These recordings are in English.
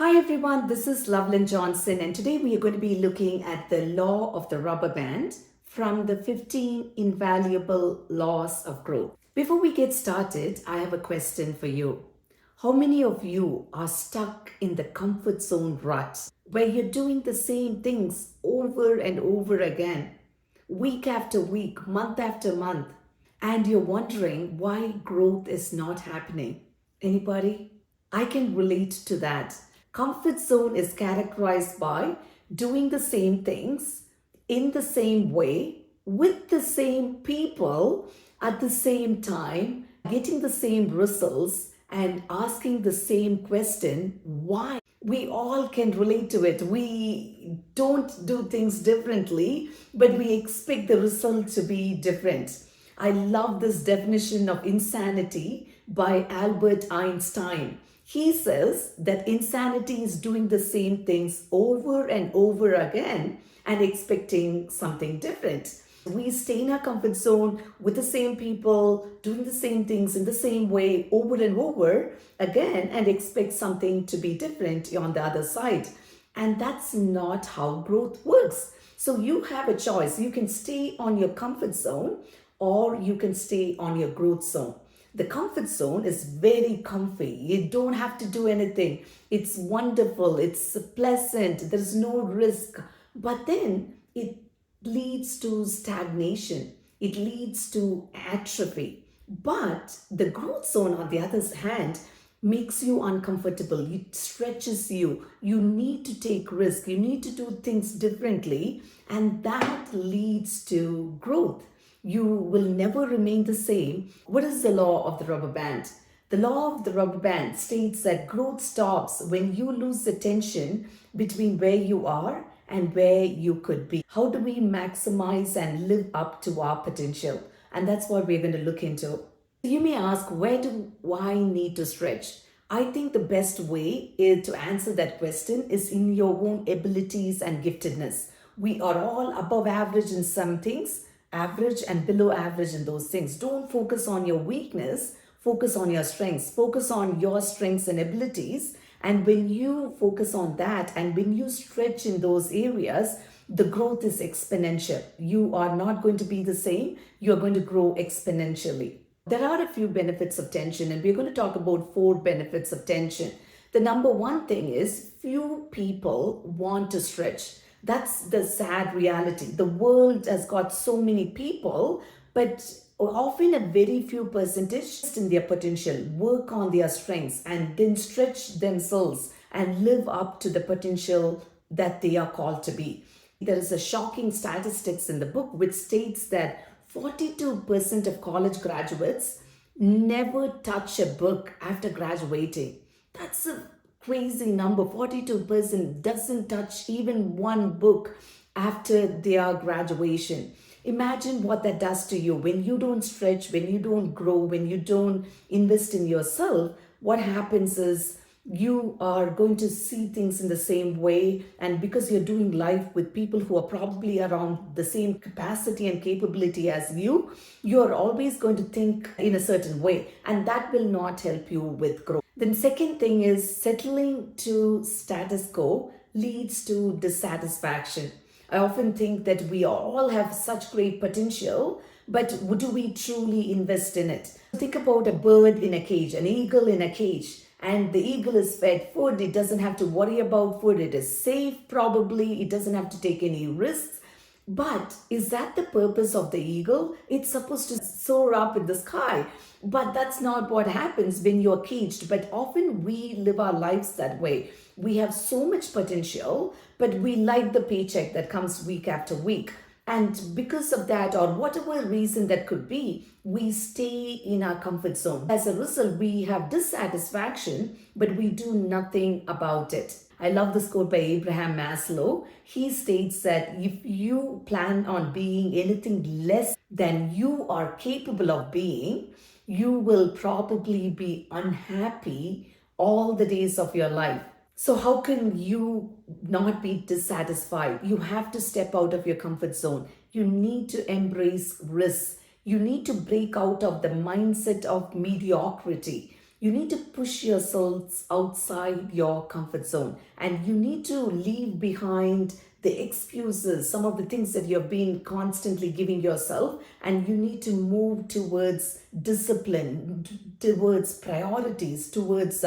Hi everyone, this is Lovelin Johnson, and today we are going to be looking at the law of the rubber band from the 15 Invaluable Laws of Growth. Before we get started, I have a question for you. How many of you are stuck in the comfort zone rut where you're doing the same things over and over again, week after week, month after month, and you're wondering why growth is not happening? Anybody? I can relate to that. Comfort zone is characterized by doing the same things in the same way with the same people at the same time, getting the same results and asking the same question, why? We all can relate to it. We don't do things differently, but we expect the result to be different. I love this definition of insanity by Albert Einstein. He says that insanity is doing the same things over and over again and expecting something different. We stay in our comfort zone with the same people, doing the same things in the same way over and over again and expect something to be different on the other side. And that's not how growth works. So you have a choice. You can stay on your comfort zone or you can stay on your growth zone. The comfort zone is very comfy. You don't have to do anything. It's wonderful. It's pleasant. There's no risk. But then it leads to stagnation. It leads to atrophy. But the growth zone, on the other hand, makes you uncomfortable. It stretches you. You need to take risk. You need to do things differently. And that leads to growth. You will never remain the same. What is the law of the rubber band? The law of the rubber band states that growth stops when you lose the tension between where you are and where you could be. How do we maximize and live up to our potential? And that's what we're going to look into. You may ask, where do I need to stretch? I think the best way to answer that question is in your own abilities and giftedness. We are all above average in some things, average and below average in those things. Don't focus on your weakness, focus on your strengths, focus on your strengths and abilities. And when you focus on that and when you stretch in those areas, the growth is exponential. You are not going to be the same, you're going to grow exponentially. There are a few benefits of tension, and we're going to talk about 4 benefits of tension. The number one thing is few people want to stretch. That's the sad reality. The world has got so many people, but often a very few percentage in their potential, work on their strengths and then stretch themselves and live up to the potential that they are called to be. There is a shocking statistics in the book which states that 42% of college graduates never touch a book after graduating. That's a crazy number. 42% doesn't touch even one book after their graduation. Imagine what that does to you when you don't stretch, when you don't grow, when you don't invest in yourself. What happens is you are going to see things in the same way, and because you're doing life with people who are probably around the same capacity and capability as you're always going to think in a certain way, and that will not help you with growth. Then second thing is settling to status quo leads to dissatisfaction. I often think that we all have such great potential, but do we truly invest in it? Think about a bird in a cage, an eagle in a cage, and the eagle is fed food. It doesn't have to worry about food. It is safe, probably. It doesn't have to take any risks. But is that the purpose of the eagle? It's supposed to soar up in the sky. But that's not what happens when you're caged. But often we live our lives that way. We have so much potential, but we like the paycheck that comes week after week. And because of that, or whatever reason that could be, we stay in our comfort zone. As a result, we have dissatisfaction, but we do nothing about it. I love this quote by Abraham Maslow. He states that if you plan on being anything less than you are capable of being, you will probably be unhappy all the days of your life. So how can you not be dissatisfied? You have to step out of your comfort zone. You need to embrace risk. You need to break out of the mindset of mediocrity. You need to push yourselves outside your comfort zone, and you need to leave behind the excuses, some of the things that you've been constantly giving yourself, and you need to move towards discipline, towards priorities, towards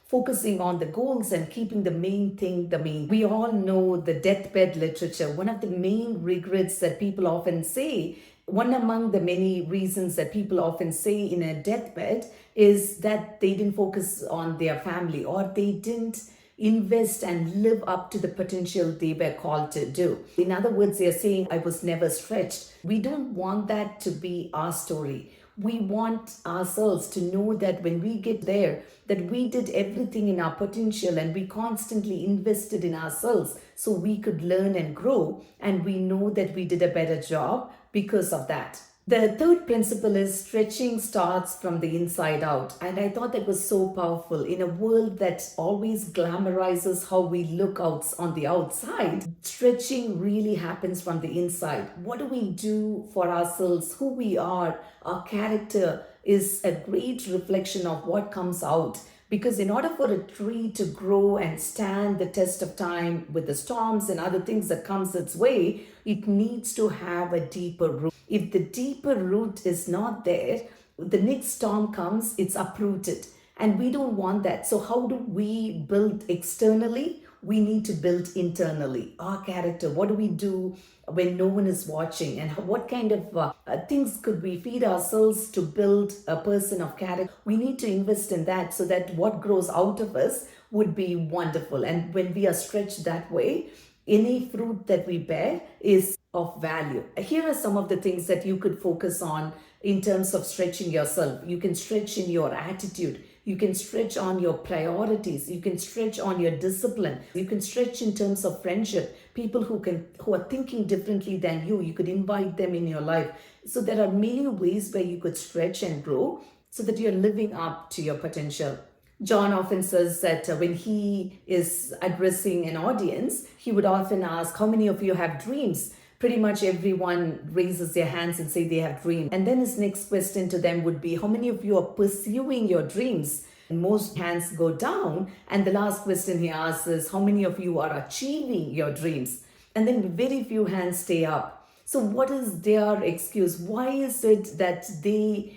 focusing on the goals and keeping the main thing the main. We all know the deathbed literature. One of the main regrets that people often say, one among the many reasons that people often say in a deathbed, is that they didn't focus on their family, or they didn't invest and live up to the potential they were called to do. In other words, they're saying, I was never stretched. We don't want that to be our story. We want ourselves to know that when we get there, that we did everything in our potential and we constantly invested in ourselves so we could learn and grow, and we know that we did a better job because of that. The third principle is stretching starts from the inside out. And I thought that was so powerful. In a world that always glamorizes how we look out on the outside, stretching really happens from the inside. What do we do for ourselves, who we are? Our character is a great reflection of what comes out. Because in order for a tree to grow and stand the test of time with the storms and other things that comes its way, it needs to have a deeper root. If the deeper root is not there, the next storm comes, it's uprooted. And we don't want that. So how do we build externally? We need to build internally. Our character, what do we do when no one is watching, and what kind of things could we feed ourselves to build a person of character? We need to invest in that so that what grows out of us would be wonderful. And when we are stretched that way, any fruit that we bear is of value. Here are some of the things that you could focus on in terms of stretching yourself. You can stretch in your attitude. You can stretch on your priorities. You can stretch on your discipline. You can stretch in terms of friendship. People who are thinking differently than you could invite them in your life. So there are many ways where you could stretch and grow so that you're living up to your potential. John often says that when he is addressing an audience, he would often ask, how many of you have dreams? Pretty much everyone raises their hands and say they have dreams. And then his next question to them would be, how many of you are pursuing your dreams? And most hands go down. And the last question he asks is, how many of you are achieving your dreams? And then very few hands stay up. So what is their excuse? Why is it that the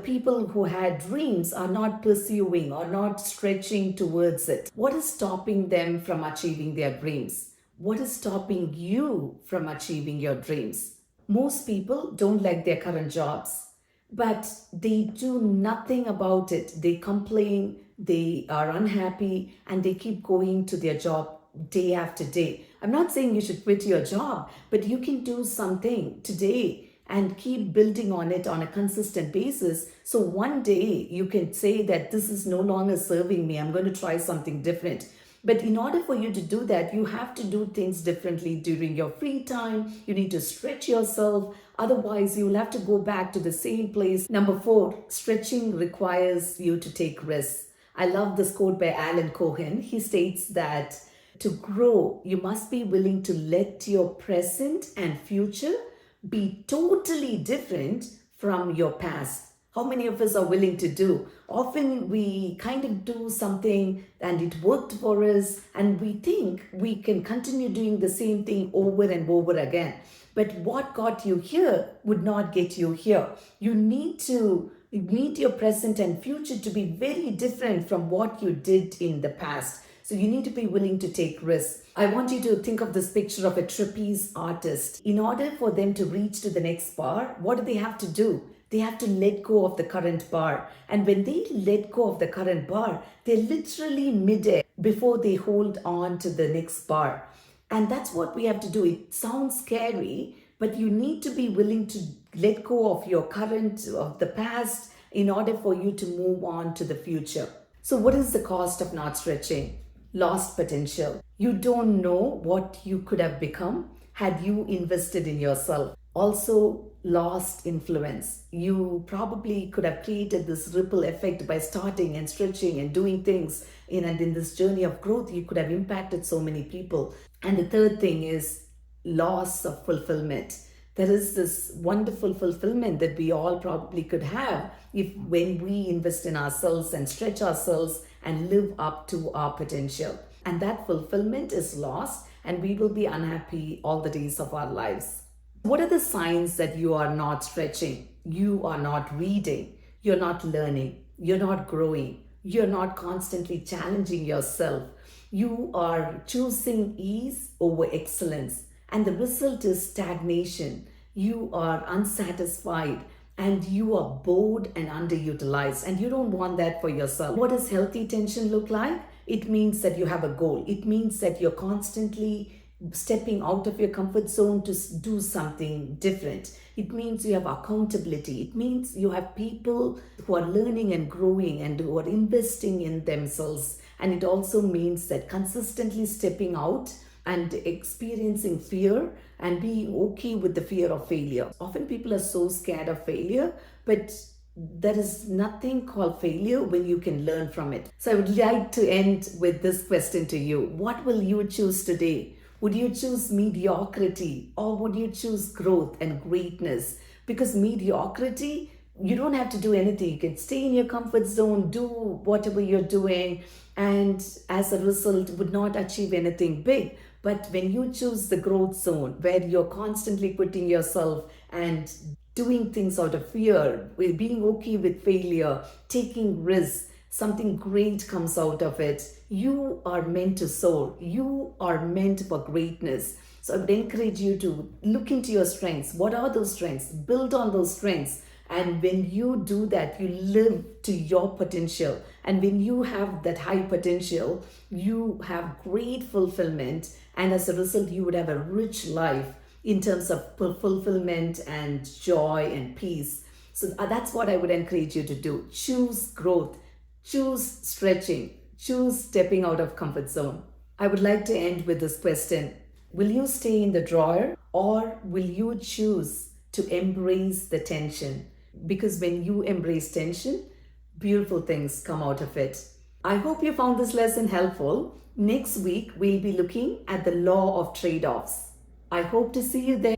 people who had dreams are not pursuing or not stretching towards it? What is stopping them from achieving their dreams? What is stopping you from achieving your dreams? Most people don't like their current jobs, but they do nothing about it. They complain, they are unhappy, and they keep going to their job day after day. I'm not saying you should quit your job, but you can do something today and keep building on it on a consistent basis. So one day you can say that this is no longer serving me. I'm going to try something different. But in order for you to do that, you have to do things differently during your free time. You need to stretch yourself. Otherwise, you will have to go back to the same place. Number 4, stretching requires you to take risks. I love this quote by Alan Cohen. He states that to grow, you must be willing to let your present and future be totally different from your past. How many of us are willing to do? Often we kind of do something and it worked for us, and we think we can continue doing the same thing over and over again. But what got you here would not get you here. You need your present and future to be very different from what you did in the past. So you need to be willing to take risks. I want you to think of this picture of a trapeze artist. In order for them to reach to the next bar, what do they have to do? They have to let go of the current bar. And when they let go of the current bar, they're literally midair before they hold on to the next bar. And that's what we have to do. It sounds scary, but you need to be willing to let go of your current, of the past, in order for you to move on to the future. So what is the cost of not stretching? Lost potential. You don't know what you could have become had you invested in yourself. Also, lost influence. You probably could have created this ripple effect by starting and stretching and doing things. And in this journey of growth, you could have impacted so many people. And the third thing is loss of fulfillment. There is this wonderful fulfillment that we all probably could have if when we invest in ourselves and stretch ourselves and live up to our potential. And that fulfillment is lost, and we will be unhappy all the days of our lives. What are the signs that you are not stretching? You are not reading, you're not learning, you're not growing, you're not constantly challenging yourself. You are choosing ease over excellence, and the result is stagnation. You are unsatisfied and you are bored and underutilized, and you don't want that for yourself. What does healthy tension look like? It means that you have a goal, it means that you're constantly stepping out of your comfort zone to do something different. It means you have accountability. It means you have people who are learning and growing and who are investing in themselves. And it also means that consistently stepping out and experiencing fear and being okay with the fear of failure. Often people are so scared of failure, but there is nothing called failure when you can learn from it. So I would like to end with this question to you. What will you choose today? Would you choose mediocrity, or would you choose growth and greatness? Because mediocrity, you don't have to do anything. You can stay in your comfort zone, do whatever you're doing, and as a result would not achieve anything big. But when you choose the growth zone, where you're constantly putting yourself and doing things out of fear, with being okay with failure, taking risks, something great comes out of it. You are meant to soar. You are meant for greatness. So I would encourage you to look into your strengths. What are those strengths? Build on those strengths. And when you do that, you live to your potential. And when you have that high potential, you have great fulfillment. And as a result, you would have a rich life in terms of fulfillment and joy and peace. So that's what I would encourage you to do. Choose growth. Choose stretching. Choose stepping out of comfort zone. I would like to end with this question. Will you stay in the drawer, or will you choose to embrace the tension? Because when you embrace tension, beautiful things come out of it. I hope you found this lesson helpful. Next week, we'll be looking at the law of trade-offs. I hope to see you there.